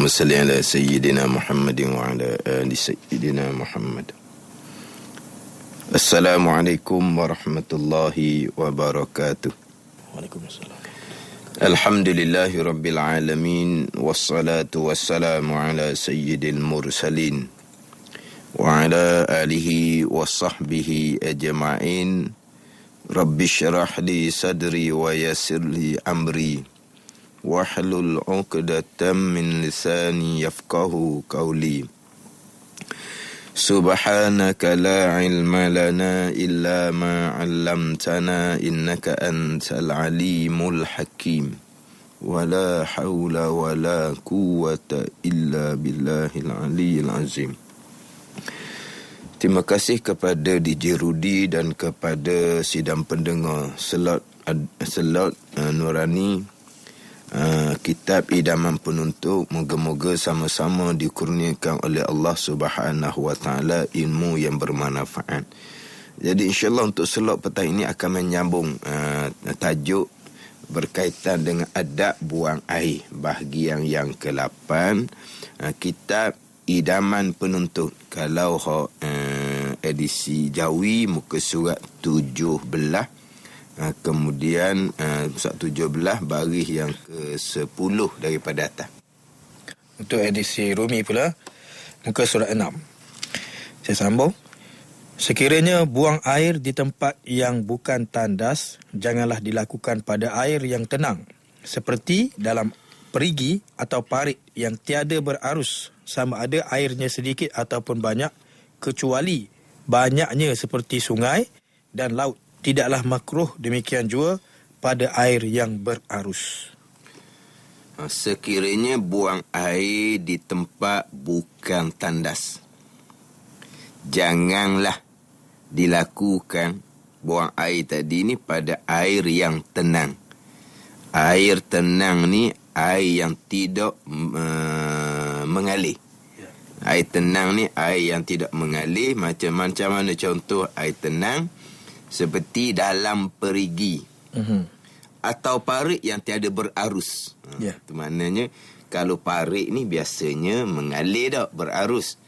اللهم صل على سيدنا محمد وعلى آل سيدنا محمد. Assalamualaikum warahmatullahi wabarakatuh. Waalaikumsalam. Alhamdulillahi rabbil alamin, wassalatu wassalamu ala sayyidil mursalin wa ala alihi wa sahbihi ajma'in. Rabbi syrah li sadri wa yassir li amri wahlul 'uqdatam min lisani yafqahu qawli. Subhanaka la ilma lana illa ma 'allamtana innaka antal alimul hakim. Wala haula wala quwwata illa billahil aliyyil azim. Terima kasih kepada DJ Rudi dan kepada sidang pendengar Slot Nurani Kitab Idaman Penuntut. Moga-moga sama-sama dikurniakan oleh Allah Subhanahu Wa Taala ilmu yang bermanfaat. Jadi insya-Allah untuk slot petang ini akan menyambung tajuk berkaitan dengan adab buang air, bahagian yang ke-8, Kitab Idaman Penuntut. Kalau edisi Jawi muka surat 17, kemudian surat 17 baris yang ke-10 daripada atas. Untuk edisi Rumi pula muka surat 6. Saya sambung. Sekiranya buang air di tempat yang bukan tandas, janganlah dilakukan pada air yang tenang, seperti dalam perigi atau parit yang tiada berarus, sama ada airnya sedikit ataupun banyak, kecuali banyaknya seperti sungai dan laut. Tidaklah makruh demikian jua pada air yang berarus. Sekiranya buang air di tempat bukan tandas, janganlah dilakukan buang air tadi ni pada air yang tenang. Air tenang ni air yang tidak mengalir. Air tenang ni air yang tidak mengalir. Macam mana contoh air tenang? Seperti dalam perigi atau parit yang tiada berarus. Itu maknanya kalau parit ni biasanya mengalir tak, berarus.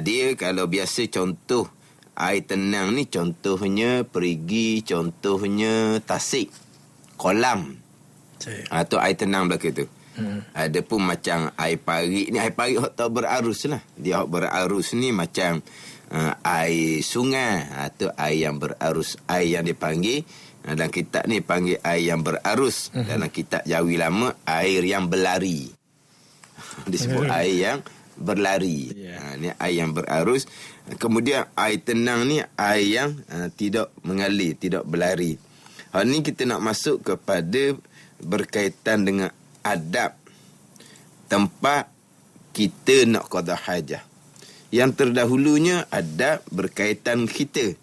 Dia kalau biasa contoh air tenang ni, contohnya perigi, contohnya tasik, kolam. Atau air tenang belaka tu. Ada pun macam air parit ni, air parit tak berarus lah. Dia berarus ni macam air sungai atau air yang berarus. Air yang dipanggil dalam kitab ni panggil air yang berarus. Dalam kitab Jawi lama air yang berlari. Disebut air yang berlari. Ni air yang berarus. Kemudian air tenang ni air yang tidak mengalir, tidak berlari. Hal ni kita nak masuk kepada berkaitan dengan adab tempat kita nak qada hajah. Yang terdahulunya adab berkaitan kita.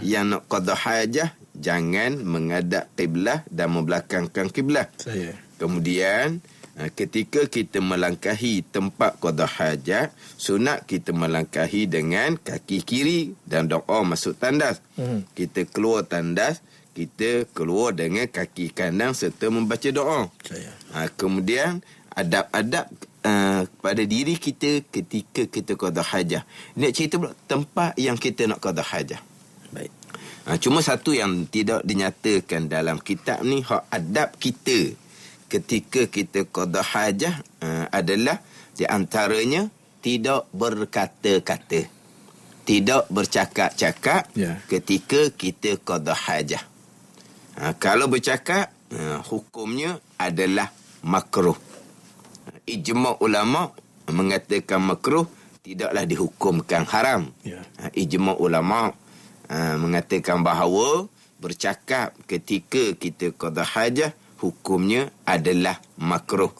Yang nak qada hajah jangan menghadap kiblah dan membelakangkan kiblah. Kemudian ketika kita melangkahi tempat qada hajat, sunat kita melangkahi dengan kaki kiri dan doa masuk tandas. Kita keluar tandas, kita keluar dengan kaki kanan serta membaca doa. Kemudian adab-adab pada diri kita ketika kita qada hajah. Nak cerita pula tempat yang kita nak qada hajah. Baik. Cuma satu yang tidak dinyatakan dalam kitab ni, hak adab kita ketika kita qada hajah adalah di antaranya tidak berkata-kata, tidak bercakap-cakap ketika kita qada hajah. Kalau bercakap, hukumnya adalah makruh. Ijma' ulama mengatakan makruh, tidaklah dihukumkan haram. Ijma' ulama mengatakan bahawa bercakap ketika kita qada hajah hukumnya adalah makruh.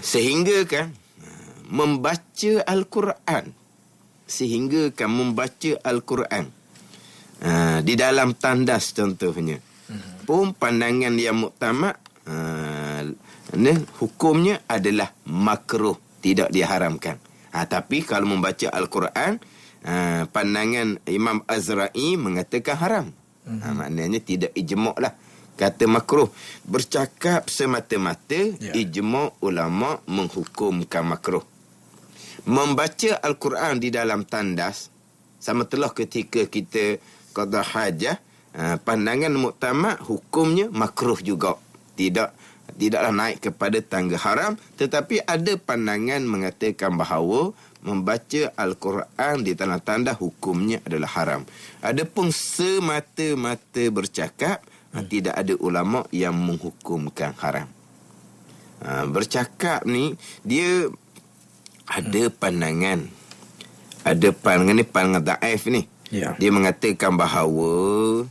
Sehingga kan membaca Al-Quran, membaca Al-Quran di dalam tandas contohnya, pun pandangan yang muktamad, hukumnya adalah makruh, tidak diharamkan. Tapi kalau membaca Al-Quran, pandangan Imam Azra'i mengatakan haram. Maknanya tidak ijma' lah. kata makruh. Bercakap semata-mata, Ya. ijma' ulama menghukumkan makruh. Membaca Al-Quran di dalam tandas, sama telah ketika kita qada hajah, pandangan muktamad hukumnya makruh juga. Tidaklah naik kepada tangga haram, tetapi ada pandangan mengatakan bahawa membaca Al-Quran di tanah tanda hukumnya adalah haram. Adapun semata-mata bercakap, tidak ada ulama yang menghukumkan haram. Bercakap ni dia ada pandangan. Ada pandangan ni, pandangan daif ni. Ya. Dia mengatakan bahawa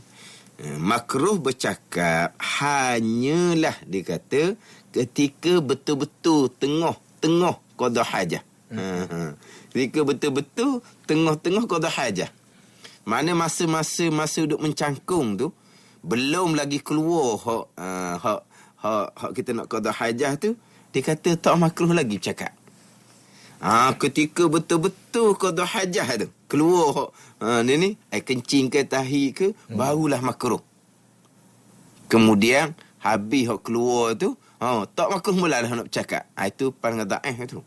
makruh bercakap hanyalah, dia kata, ketika betul-betul tengah qada hajah. Ketika betul-betul tengah qada hajah. Mana masa duk mencangkung tu, belum lagi keluar hak kita nak qada hajah tu, dia kata tak makruh lagi bercakap. Ketika betul-betul qada hajah tu keluar ni air kencing ke tahi ke, barulah makruh. Kemudian habis hak keluar tu, tak makruh mulalah nak bercakap. Itu pandangan daif tu.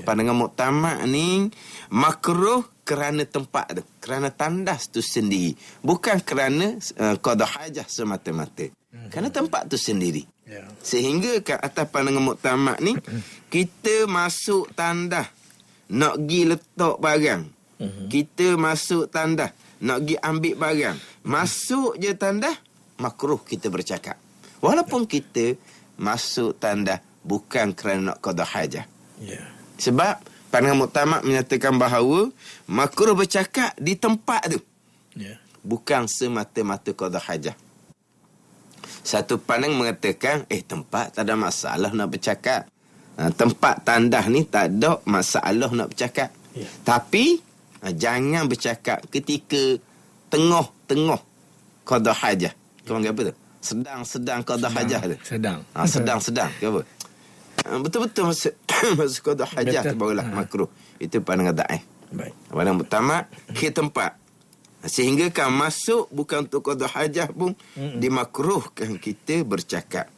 Pandangan muktamad ni makruh kerana tempat tu, kerana tandas tu sendiri, bukan kerana qada hajah semata-mata. Kerana tempat tu sendiri. Ya. Sehingga kat atas pandangan muktamad ni, kita masuk tandas nak pergi letak barang. Kita masuk tandas nak pergi ambil barang. Masuk je tandas, makruh kita bercakap. Walaupun kita masuk tandas bukan kerana nak qada hajah. Ya. Sebab pandangan muktamad menyatakan bahawa makruh bercakap di tempat tu, Ya. bukan semata-mata qada hajah. Satu pandang mengatakan, tempat tak ada masalah nak bercakap. Tempat tandas ni tak ada masalah nak bercakap. Ya. Tapi jangan bercakap ketika tengah qada hajah. Kau panggil apa tu? Sedang qada hajah tu. Sedang. Sedang ke apa? Betul-betul masa qada hajah tu barulah makruh. Itu pandangan daif. Baik. Pandangan muktamad ke tempat. Sehingga kan masuk bukan untuk qada hajah pun dimakruhkan kita bercakap.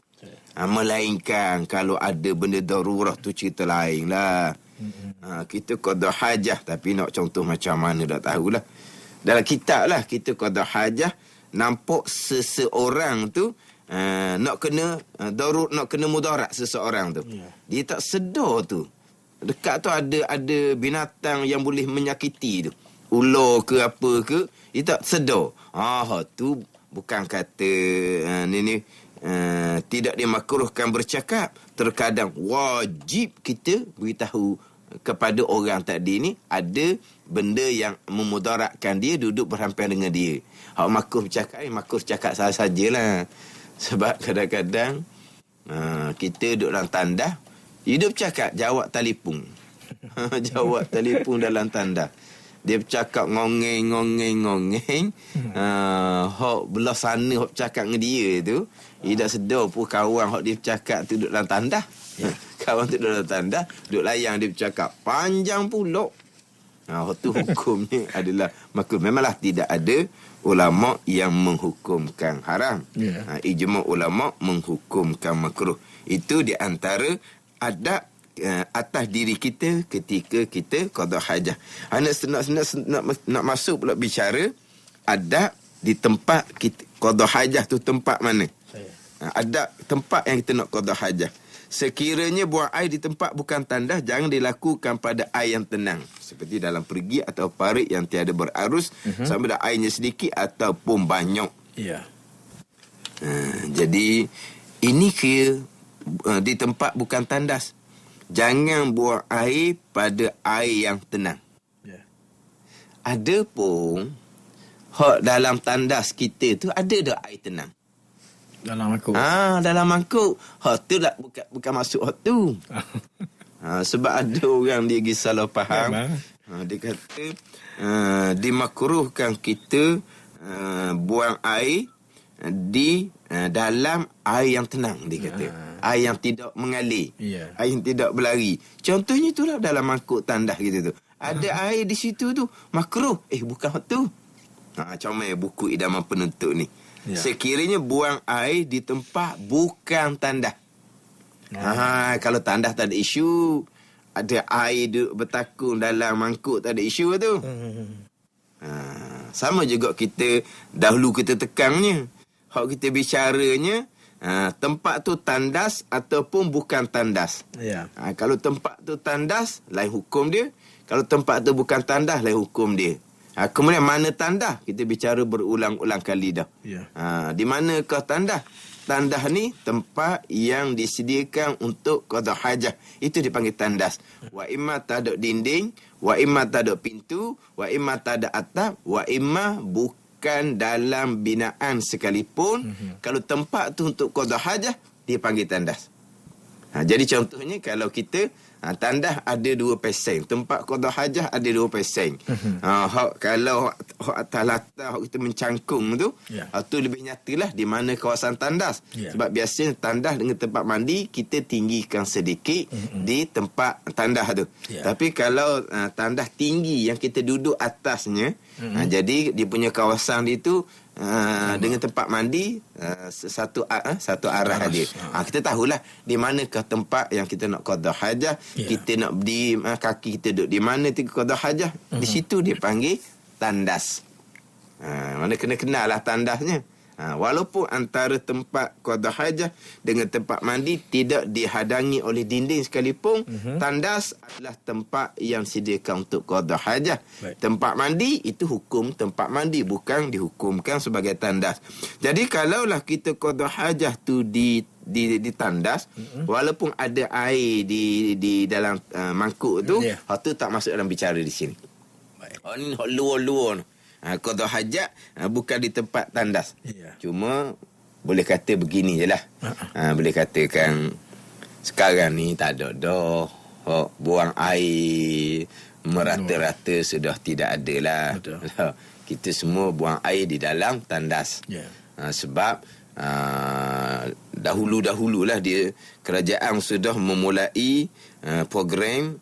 Melainkan kalau ada benda darurah tu cerita lain lah. Kita qada hajah, tapi nak contoh macam mana dah tahulah. Dalam kitab lah, kita qada hajah, nampak seseorang tu nak kena nak kena mudarat seseorang tu. Dia tak sedar tu. Dekat tu ada binatang yang boleh menyakiti tu. Ular ke apa ke, dia tak sedar. Tu bukan kata tidak dimakruhkan bercakap. Terkadang wajib kita beritahu kepada orang tadi ni ada benda yang memudaratkan dia duduk berhampiran dengan dia. Hak makruh bercakap, makruh cakap sahaja-sajalah. Sebab kadang-kadang kita duduk dalam tandas, hidup cakap, jawab telefon. Jawab telefon dalam tandas. Dia bercakap ngongeng. Hak belah sana hak bercakap dengan dia tu, dia dah sedar pun kawan hak dia bercakap tu duduk dalam tandas. Kawan tu duduk dalam tandas, duduk layang dia bercakap panjang pula. Hak tu hukumnya adalah makruh. Memanglah tidak ada ulama yang menghukumkan haram. Ijma' ulama menghukumkan makruh. Itu di antara adab atas diri kita ketika kita qada hajah. Nak masuk pula bicara adab di tempat kita qada hajah tu, tempat mana? Adab tempat yang kita nak qada hajah. Sekiranya buang air di tempat bukan tandas, jangan dilakukan pada air yang tenang, seperti dalam pergi atau parit yang tiada berarus, sama ada airnya sedikit ataupun banyak. Ya. Jadi ini kira di tempat bukan tandas. Jangan buang air pada air yang tenang. Ya. Ada pun hak dalam tandas kita tu ada dah air tenang. Dalam mangkuk. Dalam mangkuk. Hak tu tak bukan masuk hak tu. Sebab ada orang dia pergi salah faham. Dia kata dimakruhkan kita buang air di dalam air yang tenang, dia kata. Air yang tidak mengalir. Air yang tidak berlari. Contohnya itulah dalam mangkuk tandas kita tu. Ada air di situ tu, makruh. Bukan hak tu. Comel buku idaman penuntut ni. Ya. Sekiranya buang air di tempat bukan tandas. Kalau tandas tak ada isu, ada air bertakung dalam mangkuk tak ada isu tu. Sama juga kita dahulu kita tekannya. Hak kita bicaranya tempat tu tandas ataupun bukan tandas. Ya. Kalau tempat tu tandas, lain hukum dia. Kalau tempat tu bukan tandas, lain hukum dia. Kemudian mana tandas? Kita bicara berulang-ulang kali dah. Ya. Di manakah tandas? Tandas ni tempat yang disediakan untuk qada hajah. Itu dipanggil tandas. Wa imma tak ada dinding, wa imma tak ada pintu, wa imma tak ada atap, wa imma bukan dalam binaan sekalipun. Kalau tempat tu untuk qada hajah, dia panggil tandas. Jadi contohnya kalau kita tandas ada 2 peseng, tempat qada hajah ada 2 peseng. Kalau atas latar kita mencangkung tu, tu lebih nyatalah di mana kawasan tandas. Sebab biasanya tandas dengan tempat mandi kita tinggikan sedikit di tempat tandas tu. Tapi kalau tandas tinggi yang kita duduk atasnya, jadi dia punya kawasan itu dengan tempat mandi satu arah dia. Kita tahulah di manakah tempat yang kita nak qada hajah. Kita nak di kaki kita duduk di mana tiga qada hajah. Di situ dia panggil tandas. Mana kena kenal lah tandasnya. Walaupun antara tempat qada hajah dengan tempat mandi tidak dihadangi oleh dinding sekalipun, tandas adalah tempat yang disediakan untuk qada hajah. Tempat mandi itu hukum tempat mandi, bukan dihukumkan sebagai tandas. Jadi kalaulah kita qada hajah tu di tandas, walaupun ada air di dalam mangkuk tu, tu tak masuk dalam bicara di sini. Ni luar-luar. Qada hajat bukan di tempat tandas. Cuma boleh kata begini je lah. Boleh katakan sekarang ni tak ada dah buang air merata-rata sudah tidak ada lah. Kita semua buang air di dalam tandas. Sebab dahulu-dahululah dia kerajaan sudah memulai program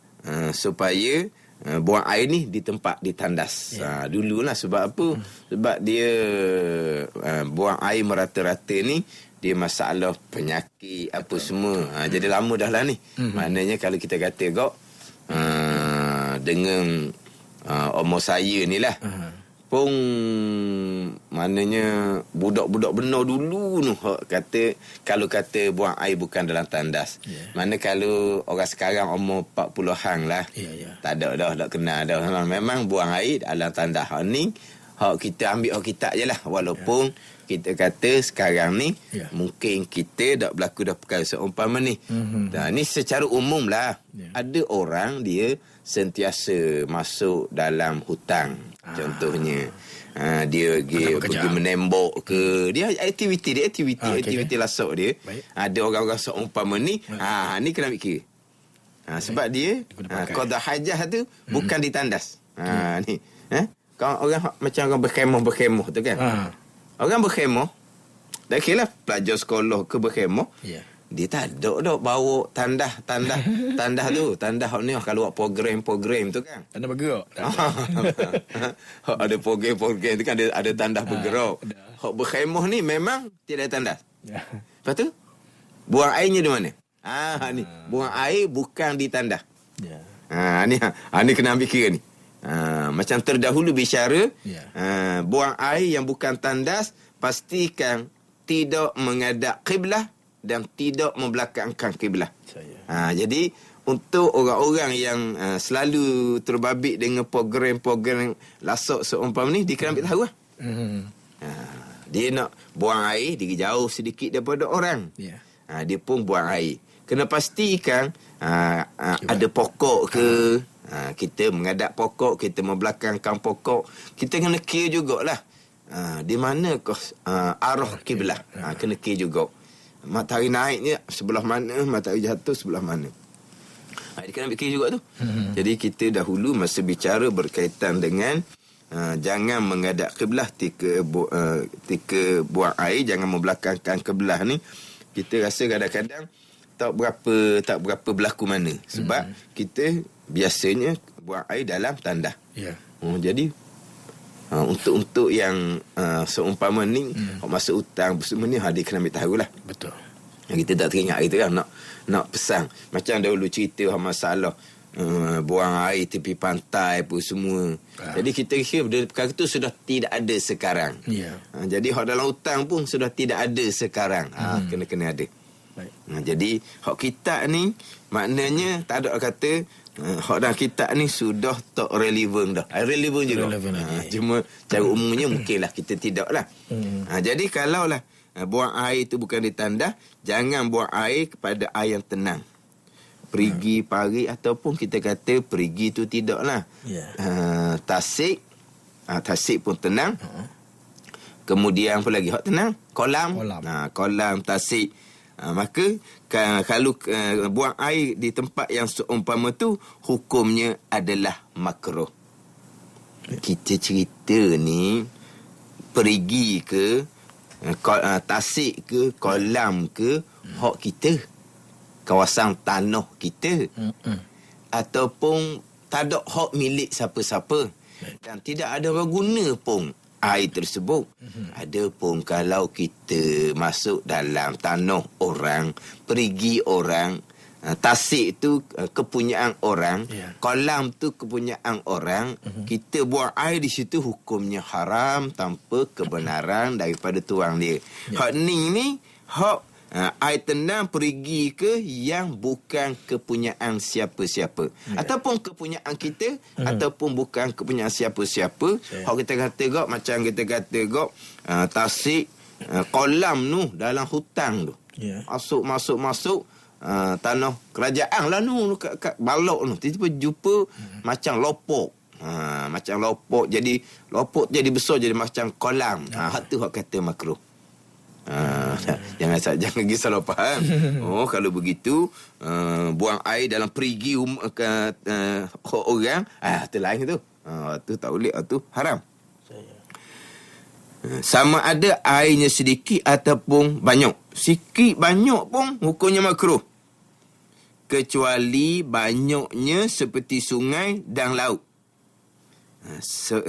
supaya buang air ni di tempat di tandas. Dululah sebab apa? Sebab dia buang air merata-rata ni dia masalah penyakit apa semua. Jadi lama dah lah ni. Maknanya kalau kita kata kok dengan umur saya ni lah, pun maknanya budak-budak benar dulu tu kata kalau kata buang air bukan dalam tandas. Mana kalau orang sekarang umur 40-an lah, tak ada dah, tak kenal dah. Memang buang air dalam tandas. Ni kita ambil kita je lah. Walaupun kita kata sekarang ni mungkin kita dah berlaku dah perkara seumpama ni. Ni secara umum lah. Ada orang dia sentiasa masuk dalam hutang. Contohnya dia pergi menembok ke, dia aktiviti lasuk dia. Ada orang-orang seumpama ni, ni kena ambil kira. Sebab dia qada hajah tu bukan di tandas. Ni kalau orang macam orang berkhemah tu kan. Orang berkhemah, tak kira lah pelajar sekolah ke berkhemah, dia tak ada bawa tandas tu. Tandas ni kalau buat program tu kan. Tandas bergerak. Ada program tu kan ada tandas bergerak. Hak berkhemah ni memang tidak ada tandas. Lepas tu buang airnya di mana? Ni buang air bukan di tandas. Ni kena ambil kira ni. Macam terdahulu bicara, buang air yang bukan tandas pastikan tidak menghadap kiblah dan tidak membelakangkan kiblah. Jadi untuk orang-orang yang selalu terbabit dengan program-program lasuk seumpama ni, dia kena ambil tahu lah. Dia nak buang air, dia jauh sedikit daripada orang. Dia pun buang air. Kena pastikan ada pokok ke, kita menghadap pokok, kita membelakangkan pokok. Kita kena kira jugalah di mana arah kiblah. Kena kira juga. Matahari naiknya sebelah mana, matahari jatuh sebelah mana. Dia kena fikir juga tu. Jadi kita dahulu masa bicara berkaitan dengan jangan menghadap kiblah ketika buang air, jangan membelakangkan kiblah ni. Kita rasa kadang-kadang tak berapa berlaku mana. Sebab kita biasanya buang air dalam tandas. Jadi Untuk yang seumpama ni masuk hutang semua ni dia kena ambil tahu lah. Betul. Kita tak teringat itu kan nak pesan. Macam dahulu cerita masalah buang air tepi pantai pun semua. Jadi kita kira perkara itu sudah tidak ada sekarang. Ya. Jadi hak dalam hutang pun sudah tidak ada sekarang. Kena ada. Baik. Jadi hak kita ni maknanya tak ada kata hak dalam kitab ni sudah tak relevan dah. Relevan juga. Relevan lagi. Cuma cara umumnya mungkinlah kita tidaklah. Jadi kalaulah buang air itu bukan ditanda, jangan buang air kepada air yang tenang. Perigi, pari ataupun kita kata perigi itu tidaklah. Tasik. Tasik pun tenang. Kemudian apa lagi? Hak tenang? Kolam. Kolam, tasik. Maka kalau buang air di tempat yang seumpama tu hukumnya adalah makruh. Kita cerita ni perigi ke tasik ke kolam ke hak kita, kawasan tanah kita, ataupun tak ada hak milik siapa-siapa dan tidak ada orang guna pun air tersebut. Adapun kalau kita masuk dalam tanah orang, perigi orang, tasik tu kepunyaan orang, kolam tu kepunyaan orang, kita buang air di situ hukumnya haram tanpa kebenaran daripada tuang dia. Hak ni hak air tenang perigi ke yang bukan kepunyaan siapa-siapa, ataupun kepunyaan kita, ataupun bukan kepunyaan siapa-siapa. Hak kita kata gak macam kita kata gak tasik kolam tu dalam hutang tu, masuk tanah kerajaan lah tu kat balok tu, tiba-tiba jumpa macam lopok. Macam lopok jadi besar jadi macam kolam. Hak tu hak kata makruh. Jangan pergi salah faham. Kalau begitu buang air dalam perigi orang, tu lain tu. Tu tak boleh, tu haram. Sama ada airnya sedikit ataupun banyak. Sikit banyak pun hukumnya makruh, kecuali banyaknya seperti sungai dan laut.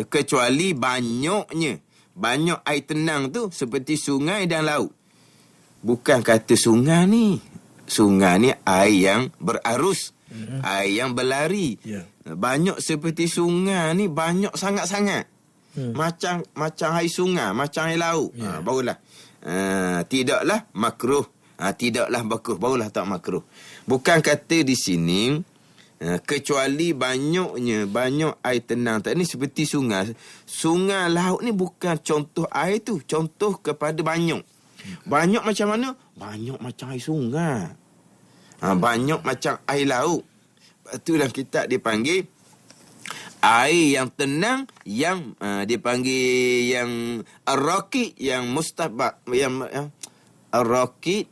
Kecuali banyak air tenang tu seperti sungai dan laut. Bukan kata sungai ni air yang berarus, air yang berlari. Banyak seperti sungai ni banyak sangat-sangat. Macam air sungai, macam air laut. Barulah tidaklah makruh. Tidaklah makruh, barulah tak makruh. Bukan kata di sini kecuali banyak air tenang tak ni seperti sungai laut ni bukan contoh air tu, contoh kepada banyak macam mana? Banyak macam air sungai, banyak macam air laut. Itulah kita dipanggil air yang tenang, yang dipanggil yang ar-raqid, yang mustabak, yang ar-raqid,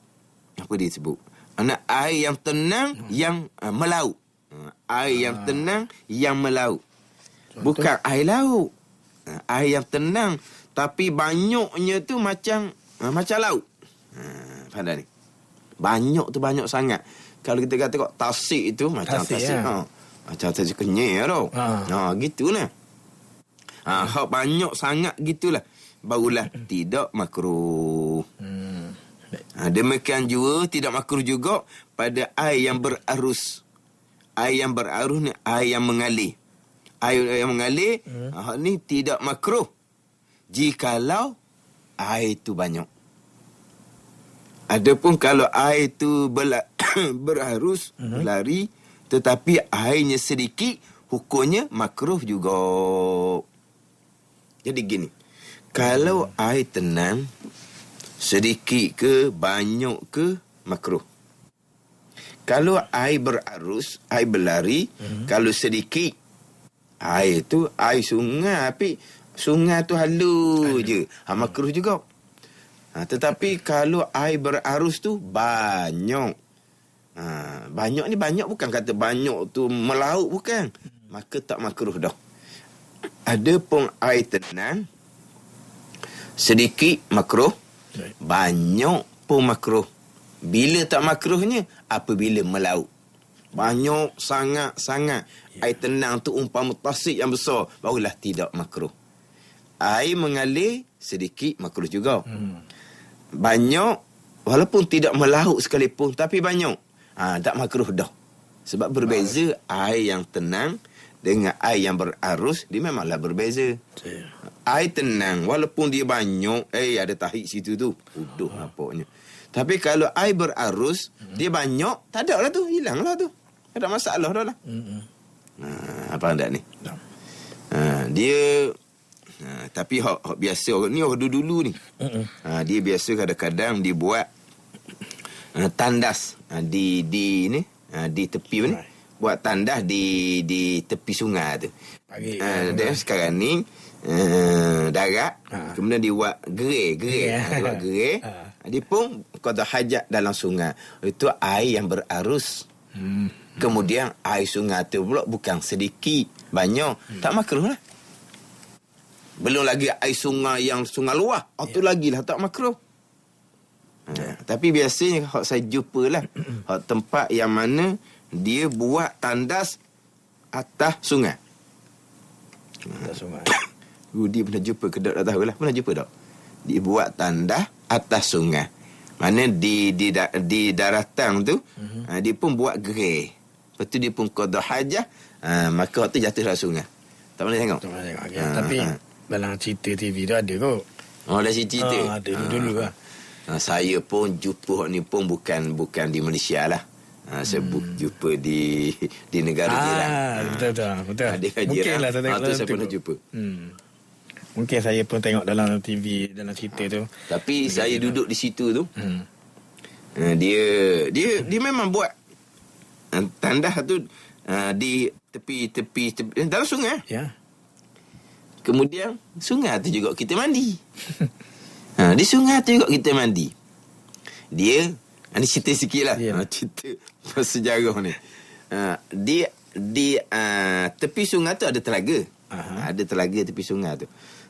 apa dia sebut, air yang tenang yang melaut. Air yang tenang yang melaut. Bukan air laut. Air yang tenang tapi banyaknya tu macam laut. Faham ni? Banyak tu banyak sangat. Kalau kita kata kok tasik itu macam tasik. Macam tasik Kenyir tau. Gitulah. Hak banyak sangat gitulah. Barulah tidak makruh. Demikian juga tidak makruh juga pada air yang berarus. Air yang berarus ni air yang mengalir. Air yang mengalir ni tidak makruh jikalau air tu banyak. Adapun kalau air tu berarus, berlari, tetapi airnya sedikit, hukumnya makruh juga. Jadi gini, kalau air tenang sedikit ke banyak ke makruh. Kalau air berarus, air berlari, kalau sedikit, air tu air sungai, tapi sungai tu halus je, makruh juga. Tetapi kalau air berarus tu banyak, banyak ni banyak bukan kata banyak tu melaut, bukan, maka tak makruh dah. Adapun air tenang sedikit makruh, banyak pun makruh. Bila tak makruhnya? Apabila melaut. Banyak sangat-sangat air tenang tu umpama tasik yang besar, barulah tidak makruh. air mengalir sedikit makruh juga. Banyak walaupun tidak melaut sekalipun tapi banyak, tak makruh dah. Sebab berbeza air yang tenang dengan air yang berarus, dia memanglah berbeza. Air tenang walaupun dia banyak, ada tahik situ tu, uduh nampaknya. Tapi kalau air berarus, dia banyak, tak ada lah tu, hilang lah tu. Tak ada masalah dah lah. Apa anda ni? Dia tapi hak biasa ni dulu ni. Dia biasa kadang-kadang dia buat tandas di ni, di tepi ni. Buat tandas di tepi sungai tu. Dan sekarang ni darat, kemudian dia buat gerai. Dia buat gerai. Dia pun qada hajat dalam sungai. Itu air yang berarus. Kemudian air sungai tu pula bukan sedikit, banyak, tak makruh lah. Belum lagi air sungai yang sungai luar, tu lagilah tak makruh. Tapi biasanya hak saya jumpa lah, hak tempat yang mana dia buat tandas atas sungai. Atas sungai. Dia pernah jumpa ke tak tahu lah. Pernah jumpa tak? Dia buat tandas atas sungai. Mana di daratan tu, dia pun buat gerai. Lepas tu dia pun qada hajah, maka waktu jatuh dalam sungai. Tak pernah tengok? Tak pernah tengok. Tapi dalam cerita TV tu ada kot. Dah cerita. Ada dulu lah. Saya pun jumpa ni pun bukan di Malaysia lah. Saya jumpa di negara jiran. Betul. Ada Mungkin lah saya tengok tu saya pernah jumpa. Mungkin saya pun tengok dalam TV, dalam cerita tu. Tapi saya duduk di situ tu. Dia memang buat tandas tu di tepi dalam sungai. Ya. Kemudian sungai tu juga kita mandi. Di sungai tu juga kita mandi. Dia ni cerita sikit lah. Cerita sejarah ni. Di tepi sungai tu ada telaga. Ada telaga tepi sungai tu.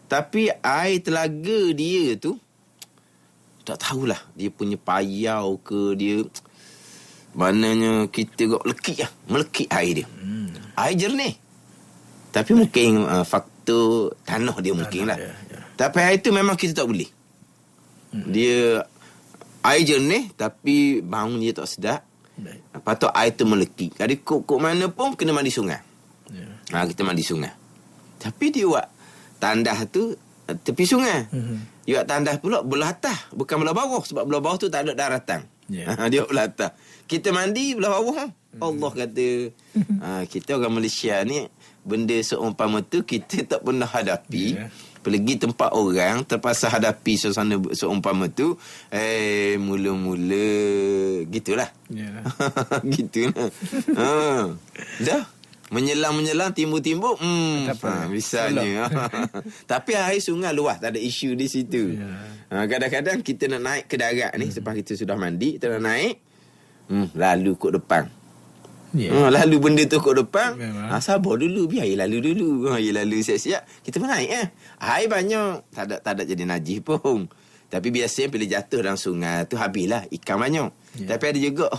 Tapi air telaga dia tu, tak tahulah dia punya payau ke dia, maknanya kita kok melekit air dia. Air jernih. Tapi mungkin faktor tanah dia mungkin lah. Tapi air tu memang kita tak boleh. Dia air jernih tapi bau dia tak sedap. Lepas tu air tu melekit. Jadi kok mana pun kena mandi sungai. Kita mandi sungai. Tapi dia buat tandas tu tepi sungai. Dia buat tandas pula belah atas, bukan belah bawah. Sebab belah bawah tu tak ada daratan. Dia belah atas. Kita mandi belah bawah. Allah kata, kita orang Malaysia ni, benda seumpama tu kita tak pernah hadapi. Pergi tempat orang terpaksa hadapi suasana seumpama tu, mula-mula gitulah. Gitulah. Dah menyelang timbul-timbul, misalnya. Tapi air sungai luas, tak ada isu di situ. Kadang-kadang kita nak naik ke darat ni, selepas kita sudah mandi, kita nak naik, lalu kot depan. Lalu benda tu kot depan, sabar dulu, biar air lalu dulu. Air lalu siap-siap, kita pun naik. Air banyak, tak ada jadi najis pun. Tapi biasanya bila jatuh dalam sungai tu, habislah ikan banyak. Tapi ada juga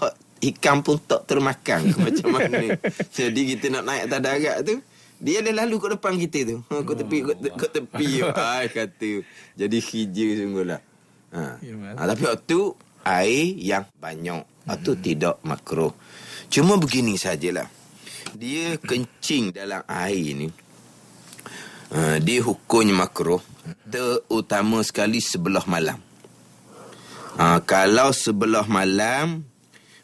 ikan pun tak termakan. Macam mana. Jadi kita nak naik atas darat tu, dia dah lalu kat depan kita tu. Kat tepi. Kata. Jadi hija sungguh lah. Tapi waktu air yang banyak, waktu tidak makruh. Cuma begini sajalah. Dia kencing dalam air ni, dia hukumnya makruh. Terutama sekali sebelah malam. Kalau sebelah malam,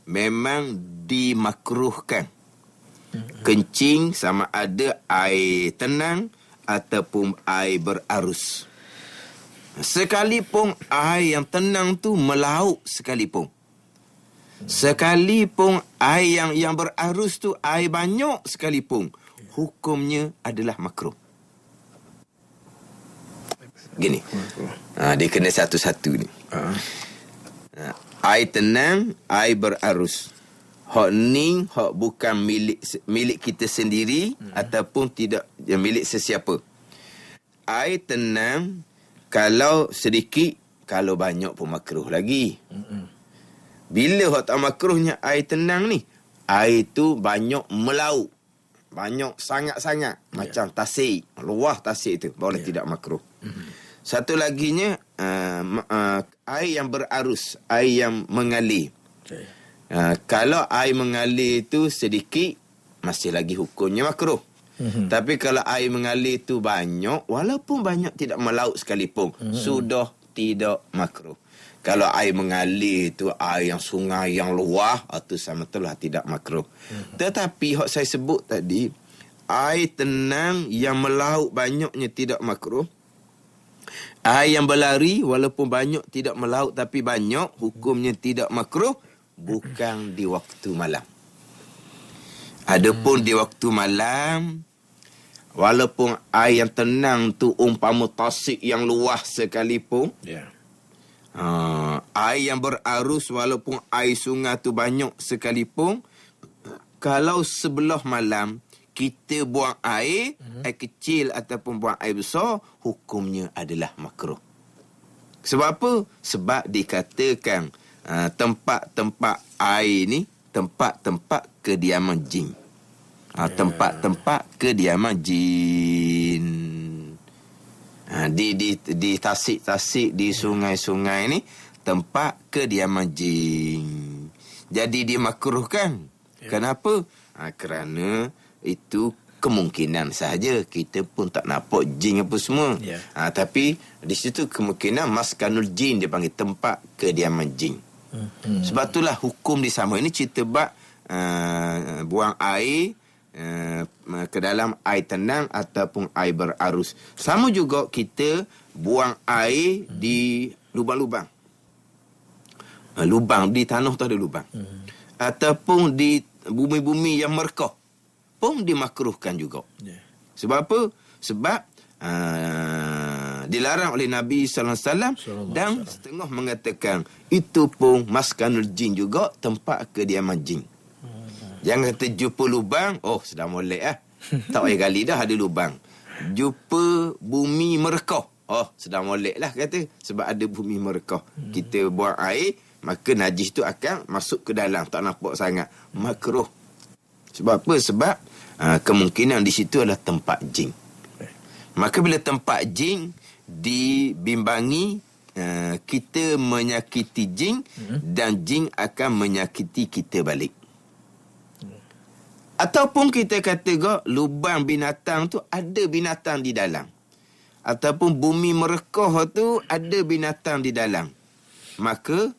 memang dimakruhkan kencing, sama ada air tenang ataupun air berarus. Sekalipun air yang tenang tu melaut sekalipun. Sekalipun air yang berarus tu air banyak sekalipun, hukumnya adalah makruh. Gini. Dia kena satu-satu ni. Air tenang, air berarus. Hak ni hak bukan milik kita sendiri ataupun tidak milik sesiapa. Air tenang kalau sedikit, kalau banyak pun makruh lagi. Bila hak tak makruhnya air tenang ni, air tu banyak melaut. banyak sangat-sangat macam tasik, luah tasik itu boleh tidak makruh. Satu laginya air yang berarus, air yang mengalir. Kalau air mengalir itu sedikit masih lagi hukumnya makruh. Tapi kalau air mengalir itu banyak, walaupun banyak tidak melaut sekalipun, sudah tidak makruh. Kalau air mengalir itu air yang sungai yang luah, itu sama telah tidak makruh. Tetapi hak saya sebut tadi, air tenang yang melaut banyaknya tidak makruh. Air yang berlari walaupun banyak tidak melaut tapi banyak, hukumnya tidak makruh, bukan di waktu malam. Adapun di waktu malam, walaupun air yang tenang tu umpama tasik yang luas sekalipun, air yang berarus walaupun air sungai tu banyak sekalipun, kalau sebelah malam kita buang air, air kecil ataupun buang air besar, hukumnya adalah makruh. Sebab apa? Sebab dikatakan tempat-tempat air ni tempat-tempat kediaman jin. Tempat-tempat kediaman jin. Di tasik-tasik, di sungai-sungai ni tempat kediaman jin. Jadi dimakruhkan. Kenapa? Kerana itu kemungkinan sahaja. Kita pun tak nampak jin apa semua. Tapi di situ kemungkinan maskanul jin dia panggil, tempat kediaman jin. Sebab itulah hukum di sama ini cerita bab buang air ke dalam air tenang ataupun air berarus. Sama juga kita buang air di lubang-lubang. Lubang di tanah tu ada lubang. Ataupun di bumi-bumi yang merkah pun dimakruhkan juga. Sebab apa? Sebab dilarang oleh Nabi sallallahu alaihi wasallam dan setengah mengatakan itu pun maskanul jin juga, tempat kediaman jin. Jangan kata jumpa lubang, sudah molek tak payah gali dah ada lubang. Jumpa bumi merekah, sudah molek lah kata, sebab ada bumi merekah. Kita buang air, maka najis tu akan masuk ke dalam, tak nampak sangat, makruh. Sebab apa? Sebab kemungkinan di situ adalah tempat jin. Maka bila tempat jin dibimbangi, kita menyakiti jin dan jin akan menyakiti kita balik. Ataupun kita kata lubang binatang tu ada binatang di dalam. Ataupun bumi merekah tu ada binatang di dalam. Maka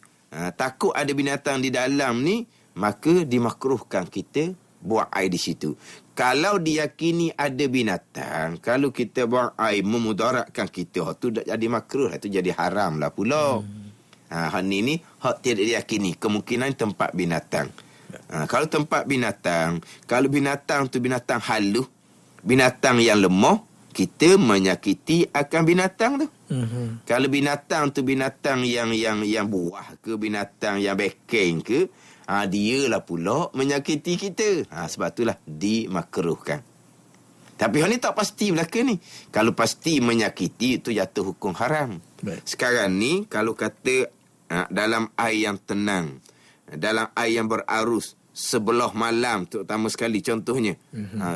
takut ada binatang di dalam ni, maka dimakruhkan kita buang air di situ. Kalau diyakini ada binatang, kalau kita buang air memudaratkan kita, tu dah jadi makruh lah, tu jadi haram lah pula. Hak ni hak tidak diyakini, kemungkinan tempat binatang. Kalau tempat binatang, kalau binatang tu binatang halus, binatang yang lemah, kita menyakiti akan binatang tu. Kalau binatang tu binatang yang buah ke, binatang yang bekeng ke, dialah pula menyakiti kita. Sebab itulah dimakruhkan. Tapi hal ni tak pasti berlaku ni. Kalau pasti menyakiti, itu jatuh hukum haram. Sekarang ni kalau kata dalam air yang tenang, dalam air yang berarus, sebelah malam terutama sekali contohnya.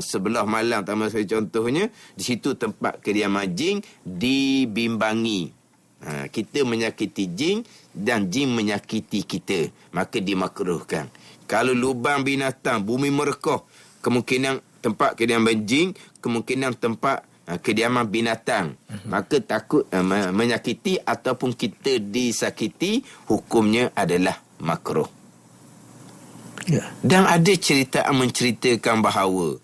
Sebelah malam terutama sekali contohnya, di situ tempat kediaman jin dibimbangi. Kita menyakiti jin dan jin menyakiti kita, maka dimakruhkan. Kalau lubang binatang, bumi merekah, kemungkinan tempat kediaman jin, kemungkinan tempat kediaman binatang, maka takut menyakiti ataupun kita disakiti, hukumnya adalah makruh. Dan ada cerita menceritakan bahawa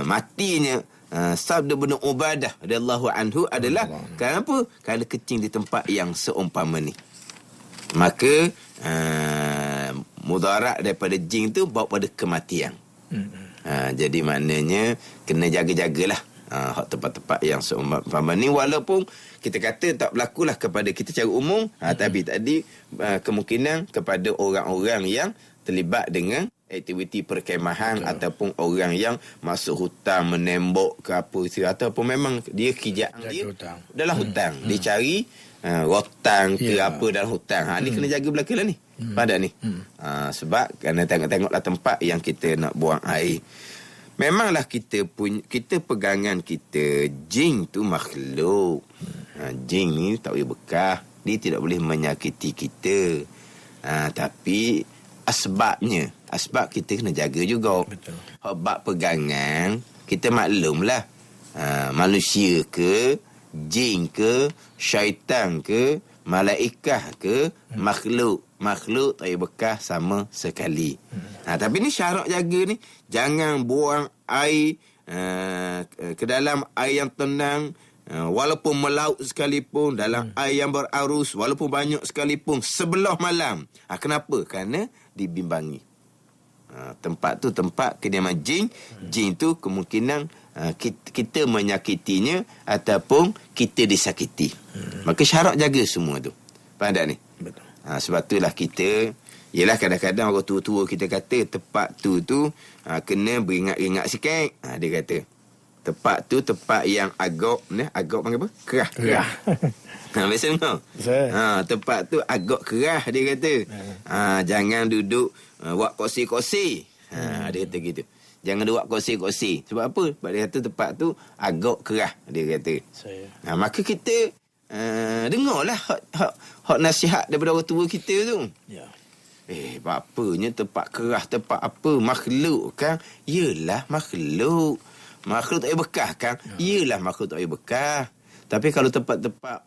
matinya Sa'd bin Ubadah radhiyallahu anhu adalah kenapa? Kerana kencing di tempat yang seumpama ni. Maka mudarat daripada jin tu bawa pada kematian. Jadi maknanya kena jaga-jagalah hak tempat-tempat yang seumpama ni, walaupun kita kata tak berlakulah kepada kita secara umum, tapi tadi kemungkinan kepada orang-orang yang terlibat dengan aktiviti perkemahan. Betul. Ataupun orang yang masuk hutan menembok ke apa, ataupun memang dia kerjaan dia dalam hutan, dia cari rotan ke apa dalam hutan. Ni kena jaga belakang lah ni. Pada ni. Sebab kerana tengok-tengoklah tempat yang kita nak buang air. Memanglah kita pegangan kita, jin tu makhluk. Jin ni tak boleh bekah. Dia tidak boleh menyakiti kita. Tapi sebab kita kena jaga juga. Betul. Sebab pegangan, kita maklumlah. Manusia ke, jin ke, syaitan ke, malaikah ke, makhluk tak payah bekah sama sekali. Tapi ni syarat jaga ni, jangan buang air ke dalam air yang tenang, walaupun melaut sekalipun, dalam air yang berarus, walaupun banyak sekalipun, sebelah malam. Kenapa? Kerana dibimbangi. Tempat tu tempat kediaman jin. Jin tu kemungkinan kita menyakitinya ataupun kita disakiti. Maka syarat jaga semua tu. Faham tak ni? Betul. Sebab itulah kita, yelah kadang-kadang orang tua-tua kita kata tempat tu kena beringat-ingat sikit. Dia kata tempat yang agak panggil apa? Kerah. Biasa dengar. Tempat tu agak kerah, dia kata. Jangan duduk buat kursi-kursi. Dia kata gitu. Jangan duduk kursi-kursi. Sebab apa? Sebab dia kata tempat tu agak kerah, dia kata. Maka kita dengarlah hak nasihat daripada orang tua kita tu. Ya. Bapanya tempat kerah, tempat apa, makhluk kan? Yelah makhluk. Makhluk tak payah bekah kan? Yelah makhluk tak payah bekah. Tapi kalau tempat-tempat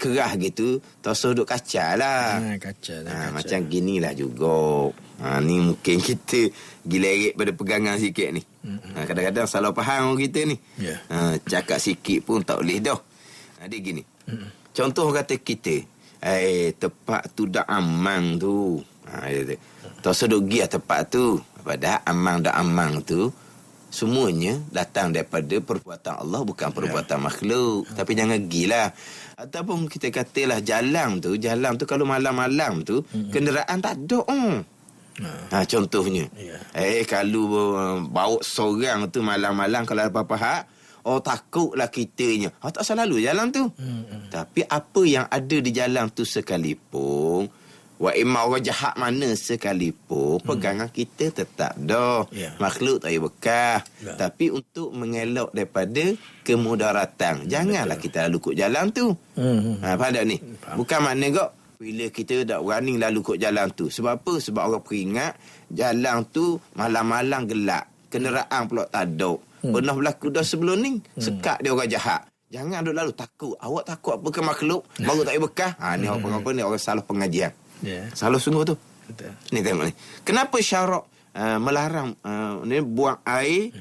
kerah gitu, tak usah duduk kacau lah. Kacau. Macam ginilah juga. Ni mungkin kita gilerik pada pegangan sikit ni. Kadang-kadang salah faham orang kita ni. Cakap sikit pun tak boleh dah. Dia gini. Contoh kata kita, tempat tu dah amang tu. Tak usah duduk pergi tempat tu. Padahal amang tu semuanya datang daripada perbuatan Allah, bukan perbuatan makhluk. Tapi jangan gilah. Ataupun kita katalah jalan tu kalau malam-malam tu kenderaan tak ada. Contohnya. Kalau bawa seorang tu malam-malam kalau apa-apa hak, takutlah kitanya. Tak selalu jalan tu. Tapi apa yang ada di jalan tu sekalipun, wa imma orang jahat mana sekalipun, pegangan kita tetap dah. Makhluk tak payah bekah. Tapi untuk mengelak daripada kemudaratan, janganlah kita lalu kok jalan tu. Faham tak ni? Bukan makna kok bila kita tak berani lalu kok jalan tu. Sebab apa? Sebab orang peringat jalan tu malam-malam gelap, kenderaan pula tak ada. Pernah berlaku dah sebelum ni. Sekat dia orang jahat. Jangan duk lalu takut. Awak takut apa ke makhluk? Baru tak payah bekah. Ni apa ni, orang salah pengajian. Salah sungguh tu. Betul. Ni tengok ni. Kenapa syarak melarang ni buang air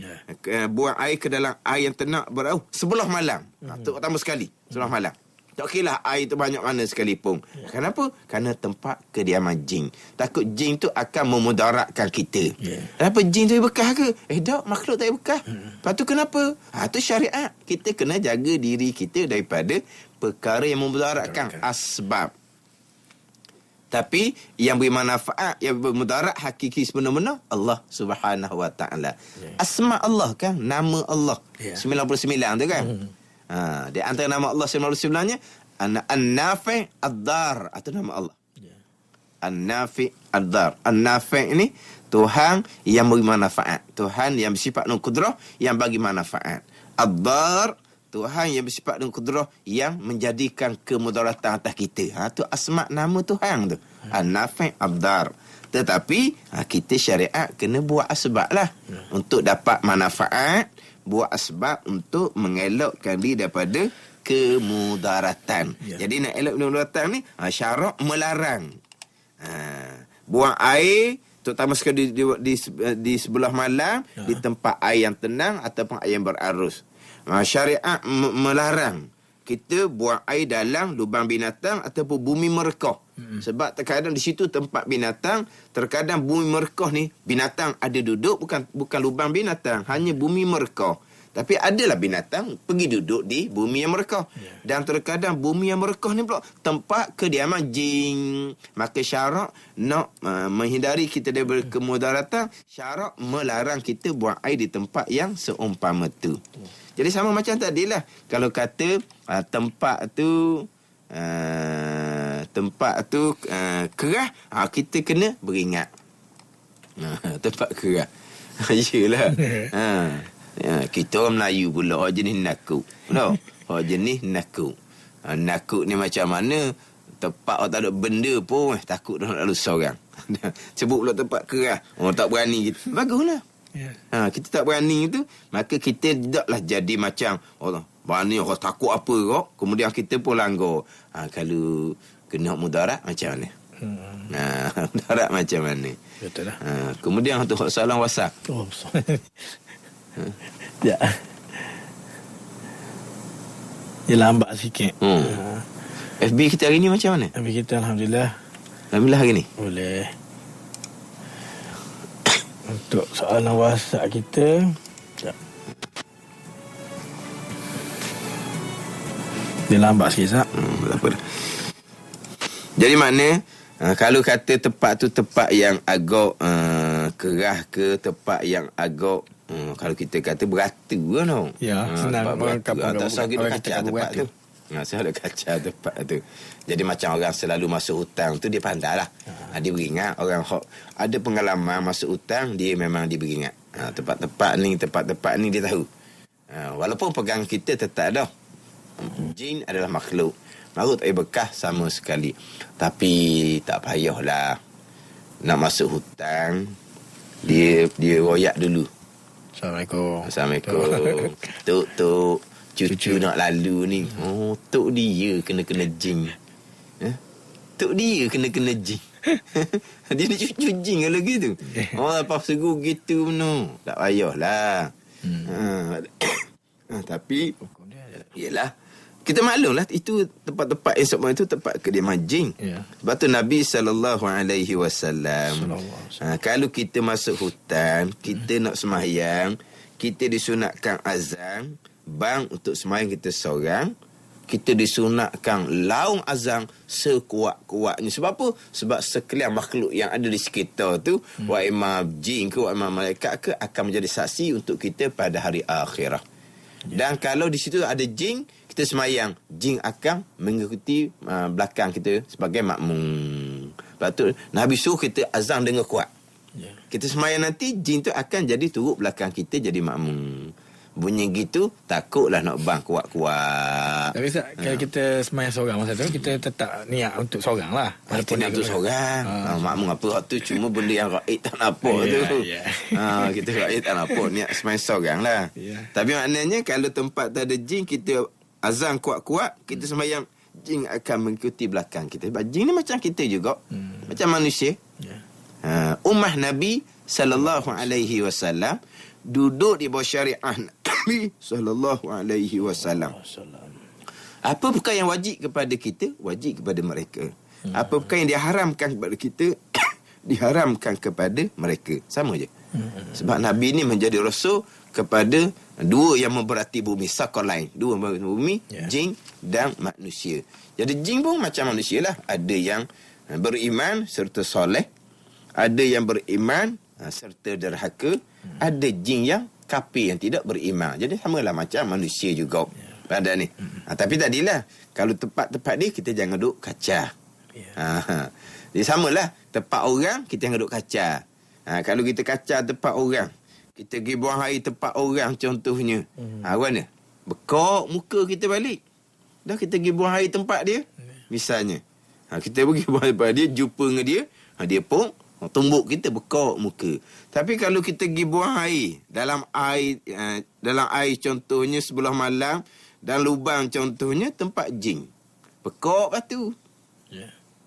ke dalam air yang tenang berau sebelah malam. Terutama sekali sebelah malam. Tak kira air tu banyak mana sekalipun. Kenapa? Kerana tempat kediaman jin. Takut jin tu akan memudaratkan kita. Kenapa jin tu bekah ke? Tak, makhluk tak bekah. Lepas tu kenapa? Tu syariat. Kita kena jaga diri kita daripada perkara yang memudaratkan. Asbab. Tapi yang beri manfaat, yang bermudarat hakiki sebenar-benar Allah Subhanahu Wa Taala. Asma Allah kan, nama Allah 99 tu kan. Di antara nama Allah 99-nya An-Nafi' Ad-Dar, itu nama Allah. An-Nafi' Ad-Dar. An-Nafi' ini Tuhan yang beri manfaat, Tuhan yang bersifat dan kudrah yang bagi manfaat. Ad-Dar, Tuhan yang bersifat dan kudrah yang menjadikan kemudaratan atas kita. Itu asma nama Tuhan tu. An-Nafi' Ad-Dar. Tetapi kita syariat kena buat asbab lah untuk dapat manfaat, buat asbab untuk mengelakkan diri daripada kemudaratan. Jadi nak elak kemudaratan ni, syarak melarang buang air, terutama sekali di sebelah malam, di tempat air yang tenang ataupun air yang berarus. Syariat melarang kita buang air dalam lubang binatang ataupun bumi merekah. Sebab terkadang di situ tempat binatang, terkadang bumi merekah ni binatang ada duduk, bukan lubang binatang, hanya bumi merekah. Tapi adalah binatang pergi duduk di bumi yang merekah. Dan terkadang bumi yang merekah ni pula tempat kediaman jin. Maka syarak nak menghindari kita daripada kemudaratan, syarak melarang kita buang air di tempat yang seumpama tu. Jadi sama macam tadilah. Kalau kata tempat tu tempat tu kerah, kita kena beringat. Tempat kerah. Yelah. Kita orang Melayu pula orang jenis nakuk. No. Orang jenis nakuk. Nakuk ni macam mana? Tempat orang tak ada benda pun takut nak lalu seorang. Sebut pula tempat kerah. Orang tak berani gitu. Baguslah. Kita tak berani tu, maka kita tidaklah jadi macam orang berani, orang takut apa kok. Kemudian kita pun langgar. Kalau kena mudarat macam mana? Mudarat macam mana? Betul lah. Kemudian tu soalan WhatsApp. Ya. Dia lambat sikit. FB kita hari ni macam mana? FB kita Alhamdulillah. Alhamdulillah hari ni. Boleh. Untuk soalan WhatsApp kita, dia lambat sikit, Zak. Tak apa dah. Jadi makna kalau kata tempat tu tempat yang agak kerah ke, tempat yang agak kalau kita kata beratu kan tau. Ya, senang orang kampung tak usah kita kacau tempat tu. Saya ada kacau tempat tu. Jadi macam orang selalu masuk hutang tu, dia pandai lah. Dia beringat. Orang ada pengalaman masuk hutang, dia memang dia beringat. Tempat-tempat ni dia tahu. Walaupun pegang kita tetap dah. Jin adalah makhluk. Makhluk tak berkah sama sekali. Tapi tak payahlah. Nak masuk hutang, dia royak dulu. Assalamualaikum. Tok. Cucu nak lalu ni. Tok dia kena jing. Tok dia kena jing. Dia ni cucu jing kalau gitu. Lepas seru gitu no. Tak payahlah. Tapi yelah, kita maklumlah itu tempat-tempat yang semua itu tempat kediaman jin. Sebab tu Nabi SAW kalau kita masuk hutan, kita nak sembahyang, kita disunatkan azan, bang untuk sembahyang kita seorang, kita disunatkan laung azan sekuat-kuatnya. Sebab apa? Sebab sekalian makhluk yang ada di sekitar tu, wa imam jin ke, wa imam malaikat ke, akan menjadi saksi untuk kita pada hari akhirah. Dan kalau di situ ada jin, kita semayang, jin akan mengikuti belakang kita sebagai makmum. Lepas tu Nabi suruh kita azan dengan kuat. Kita semayang nanti, jin tu akan jadi turut belakang kita jadi makmum. Bunyi gitu, takutlah nak bang kuat-kuat. Tapi kalau kita semayang seorang masa tu, kita tetap niat untuk seorang lah. Walaupun niat untuk seorang. Makmum apa tu, cuma benda yang raib tak nampak tu. Kita raib tak nampak, niat semayang seorang lah. Tapi maknanya kalau tempat tak ada jin, kita azan kuat-kuat, kita semayang, jin akan mengikuti belakang kita. Sebab jin ni macam kita juga. Macam manusia. Ummah Nabi SAW duduk di bawah syariah Nabi SAW. Apa perkara yang wajib kepada kita, wajib kepada mereka. Apa perkara yang diharamkan kepada kita, diharamkan kepada mereka. Sama je. Sebab Nabi ni menjadi rasul kepada dua yang memberati bumi, sakalain. Dua memberati bumi, jin dan manusia. Jadi jin pun macam manusia lah. Ada yang beriman serta soleh, ada yang beriman serta derhaka, ada jin yang kafir yang tidak beriman. Jadi samalah macam manusia juga pada ni. Tapi tadilah, kalau tempat-tempat ni kita jangan duduk kacau. Jadi samalah tempat orang kita jangan duduk kacau. Kalau kita kacau tempat orang, kita pergi buang air tempat orang contohnya, mana? Bekok muka kita balik. Dah kita pergi buang air tempat dia, misalnya. Kita pergi buang air tempat dia, jumpa dengan dia, dia pun tumbuk kita, bekok muka. Tapi kalau kita pergi buang air dalam air contohnya sebelah malam, dan lubang contohnya tempat jin, bekok batu.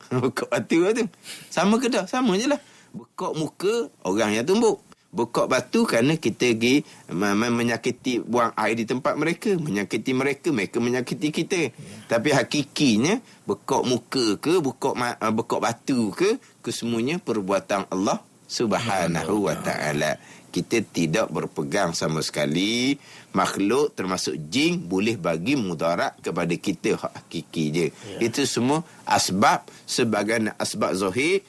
Bekok batu tu. Sama ke tak? Sama je lah. Bekok muka orang yang tumbuk. Bekok batu kerana kita pergi menyakiti, buang air di tempat mereka, menyakiti mereka, mereka menyakiti kita. Tapi hakikinya bekok muka ke, bekok batu ke, kesemuanya perbuatan Allah Subhanahu wa ta'ala. Kita tidak berpegang sama sekali. Makhluk termasuk jin boleh bagi mudarat kepada kita, hakiki je. Itu semua asbab, sebagai asbab zahir,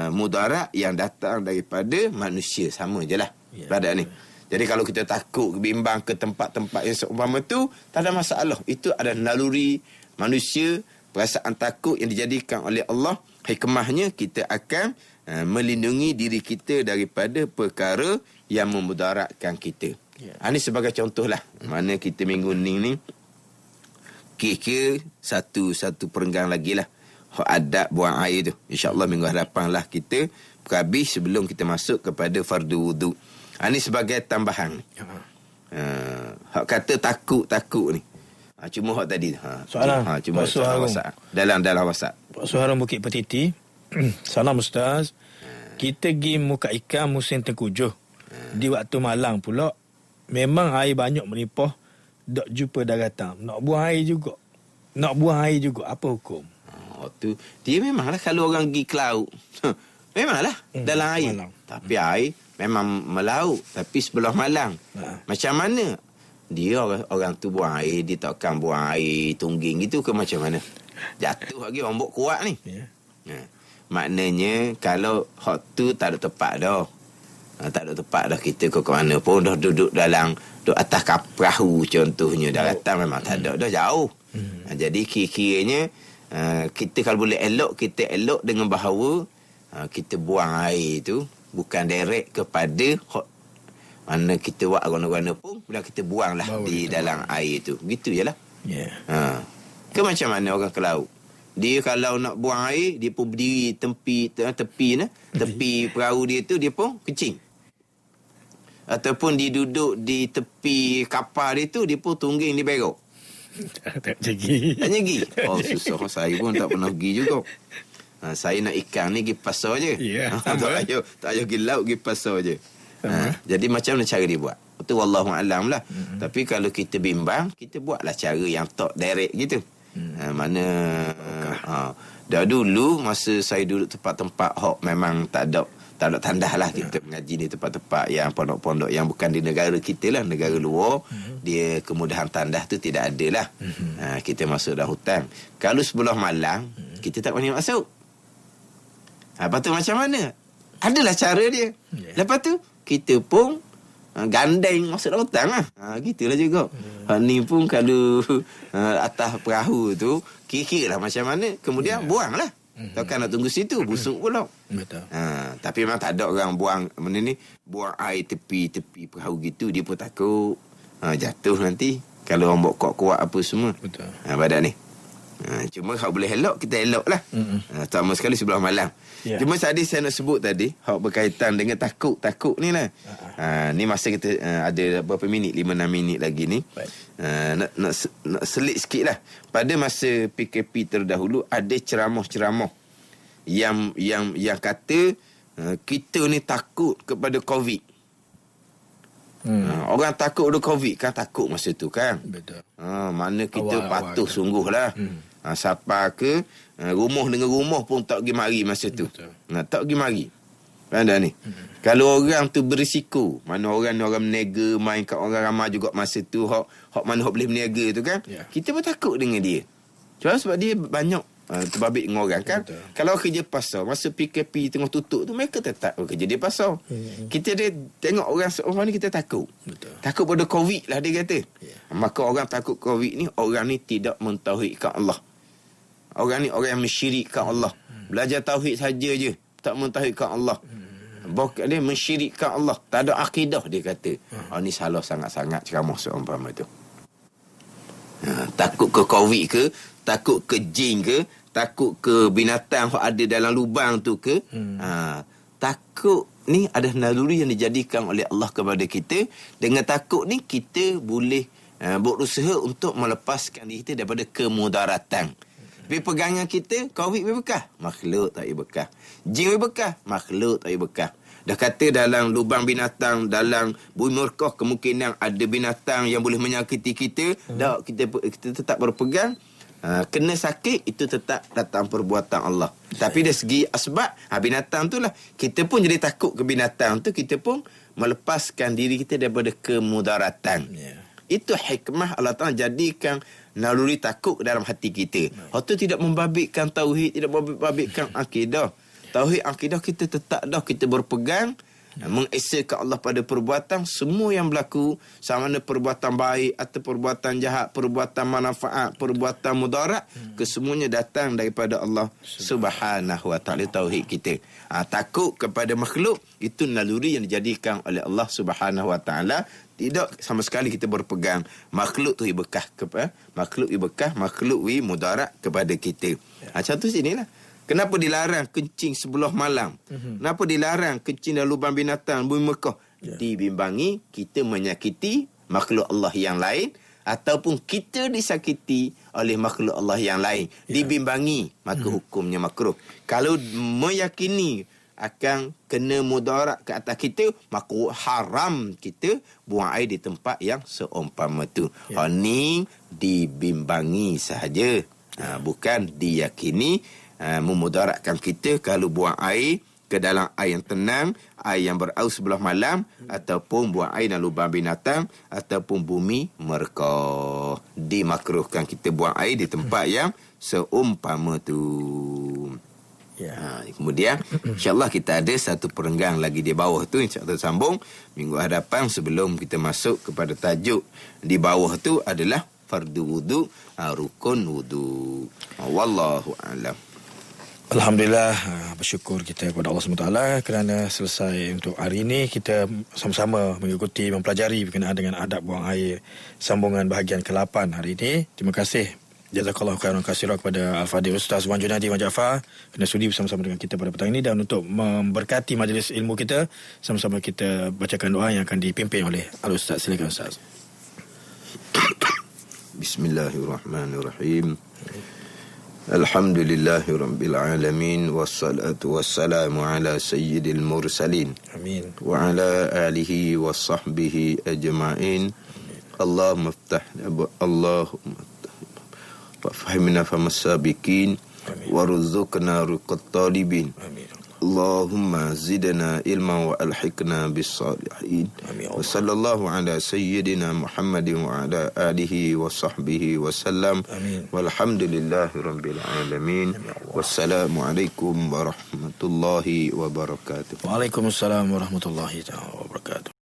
mudarat yang datang daripada manusia. Sama je lah pada ni. Jadi kalau kita takut bimbang ke tempat-tempat yang seumpama tu, tak ada masalah. Itu ada naluri manusia perasaan takut yang dijadikan oleh Allah, hikmahnya kita akan melindungi diri kita daripada perkara yang memudaratkan kita. Ini sebagai contoh lah. Mana kita minggu ni kira satu perenggang lagi lah. Hak adab buang air tu. InsyaAllah minggu hadapan lah kita habis sebelum kita masuk kepada fardu wudu. Ini sebagai tambahan. Hak kata takut ni. Cuma hak tadi. Soalan. Cuma WhatsApp. Dalam WhatsApp. Pak Suharan Bukit Petiti. Salam Ustaz. Kita pergi muka ikan musim tengkujuh. Di waktu malang pula, memang air banyak melimpah. Tak jumpa daratan. Nak buang air juga. Apa hukum? Tu dia memanglah kalau orang pergi ke laut. Memanglah dalam air. Malang. Tapi air memang melaut. Tapi sebelah malang. Macam mana? Dia orang tu buang air, dia takkan buang air tungging gitu ke macam mana? Jatuh lagi ombak kuat ni. Maknanya kalau hot tu tak ada tempat dah. Tak ada tempat dah kita ke mana pun dah duduk atas perahu contohnya. Daratan memang tak ada dah jauh. Jadi kira-kiranya kita kalau boleh elok, kita elok dengan bahawa kita buang air tu bukan direct kepada hot mana kita buat guna-guna pun, kemudian kita buanglah di dalam air tu. Gitu je lah. Ke macam mana orang ke laut? Dia kalau nak buang air, dia pun berdiri tepi perahu dia tu, dia pun kencing. Ataupun dia duduk di tepi kapal dia tu, dia pun tungging di berok. Tak nyegi. Oh, susah. Saya pun tak pernah pergi juga. Saya nak ikan ni pergi pasar je. Tak payah pergi laut, pergi pasar je. Jadi macam mana cara dia buat? Itu wallahualam lah. Tapi kalau kita bimbang, kita buatlah cara yang tak direct gitu. Mana dah dulu masa saya duduk tempat-tempat hok memang tak ada tandas lah. Kita mengaji di tempat-tempat yang pondok-pondok yang bukan di negara kita lah, negara luar. Dia kemudahan tandas tu tidak ada lah. Kita masuk dalam hutan. Kalau sebelah malang, kita tak boleh masuk. Lepas tu macam mana? Adalah cara dia. Lepas tu kita pun gandeng masuk dalam hutan lah. Gitulah juga. Ni pun kalau atas perahu tu, kira-kira lah macam mana. Kemudian buang lah. Takkan nak tunggu situ, busuk pula. Betul. Tapi memang tak ada orang buang buang air tepi perahu gitu. Dia pun takut jatuh nanti. Kalau ombak kuat-kuat apa semua. Betul. Badan ni. Cuma kalau boleh elok, kita elok lah. Sama sekali sebelah malang. Cuma tadi saya nak sebut tadi, hak berkaitan dengan takut ni lah. Ni masa kita ada berapa minit, 5-6 minit lagi ni. Nak selit sikit lah. Pada masa PKP terdahulu, ada ceramah-ceramah yang kata kita ni takut kepada COVID. Orang takut pada COVID kan, takut masa tu kan. Betul. Mana kita patuh sungguh lah. Siapa ke rumah dengan rumah pun tak pergi mari masa tu. Tak pergi mari. Anda ni. Kalau orang tu berisiko, mana orang menega main kat orang ramai juga masa tu, hak mana hak boleh berniaga tu kan. Kita pun takut dengan dia. Sebab dia banyak terbabit dengan orang kan. Kalau kerja pasar, masa PKP tengah tutup tu, mereka tetap kerja di pasar. Kita dia tengok orang ni, kita takut. Takut pada COVID lah dia kata. Maka orang takut COVID ni, orang ni tidak mentauhidkan Allah. Orang ni orang yang mensyirikkan Allah. Belajar tauhid saja je, tak mentauhidkan Allah. Dia mensyirikkan Allah, tak ada akidah dia kata. Ni salah sangat-sangat ceramah seumpama tu. Takut ke COVID ke, takut ke jin ke, takut ke binatang yang ada dalam lubang tu ke. Takut ni adalah naluri yang dijadikan oleh Allah kepada kita. Dengan takut ni kita boleh berusaha untuk melepaskan diri kita daripada kemudaratan. Tapi pegangan kita, COVID berbekas, makhluk tak berbekas. Jin berbekas, makhluk tak berbekas. Dah kata dalam lubang binatang, dalam bumi Mekah kemungkinan ada binatang yang boleh menyakiti kita. Dah kita tetap berpegang. Kena sakit itu tetap datang perbuatan Allah. Tapi dari segi asbab, binatang tu lah. Kita pun jadi takut ke binatang tu, kita pun melepaskan diri kita daripada kemudaratan. Itu hikmah Allah Ta'ala jadikan naluri takut dalam hati kita. Itu tidak membabitkan tauhid, tidak membabitkan akidah. Tauhid akidah kita tetap dah kita berpegang. Mengesakan Allah pada perbuatan, semua yang berlaku, sama ada perbuatan baik atau perbuatan jahat, perbuatan manfaat, perbuatan mudarat, kesemuanya datang daripada Allah Subhanahu wa taala. Tauhid kita. Takut kepada makhluk itu naluri yang dijadikan oleh Allah Subhanahu wa taala. Tidak sama sekali kita berpegang makhluk tu berkah kepada makhluk mudarat kepada kita. Contoh sinilah. Kenapa dilarang kencing sebelah malam? Kenapa dilarang kencing dalam lubang binatang bumi Mekah? Dibimbangi kita menyakiti makhluk Allah yang lain ataupun kita disakiti oleh makhluk Allah yang lain. Dibimbangi, maka hukumnya makruh. Kalau meyakini akan kena mudarat ke atas kita, maka haram kita buang air di tempat yang seumpama tu. Ni dibimbangi sahaja, bukan diyakini memudaratkan kita kalau buang air ke dalam air yang tenang, air yang beraus sebelah malam, ataupun buang air dalam lubang binatang ataupun bumi mereka. Dimakruhkan kita buang air di tempat yang seumpama tu. Kemudian insyaAllah kita ada satu perenggang lagi di bawah tu, insyaAllah sambung minggu hadapan sebelum kita masuk kepada tajuk di bawah tu adalah fardu wudu, rukun wudu. Wallahu a'lam. Alhamdulillah, bersyukur kita kepada Allah SWT kerana selesai untuk hari ini kita sama-sama mengikuti, mempelajari berkenaan dengan adab buang air sambungan bahagian ke-8 hari ini. Terima kasih jazakallahu khairan katsira kepada Al-Fadhil Ustaz Wan Junadi Wan Jaafar kerana sudi bersama-sama dengan kita pada petang ini, dan untuk memberkati majlis ilmu kita, sama-sama kita bacakan doa yang akan dipimpin oleh Al-Ustaz. Silakan Ustaz. Bismillahirrahmanirrahim. Alhamdulillahi rabbil alamin, wassalatu wassalamu ala sayyidil mursalin. Amin. Wa ala alihi wa sahbihi ajma'in. Allahumma iftah fahimna famasabikin warzuqna ruqat talibin. Allahumma zidna ilman wa alhiqna bis salihin. Wa sallallahu ala sayyidina Muhammadin wa ala alihi wa sahbihi wa sallam. Walhamdulillahi rabbil alamin. Wassalamu alaikum warahmatullahi wabarakatuh. Waalaikumsalam warahmatullahi wabarakatuh.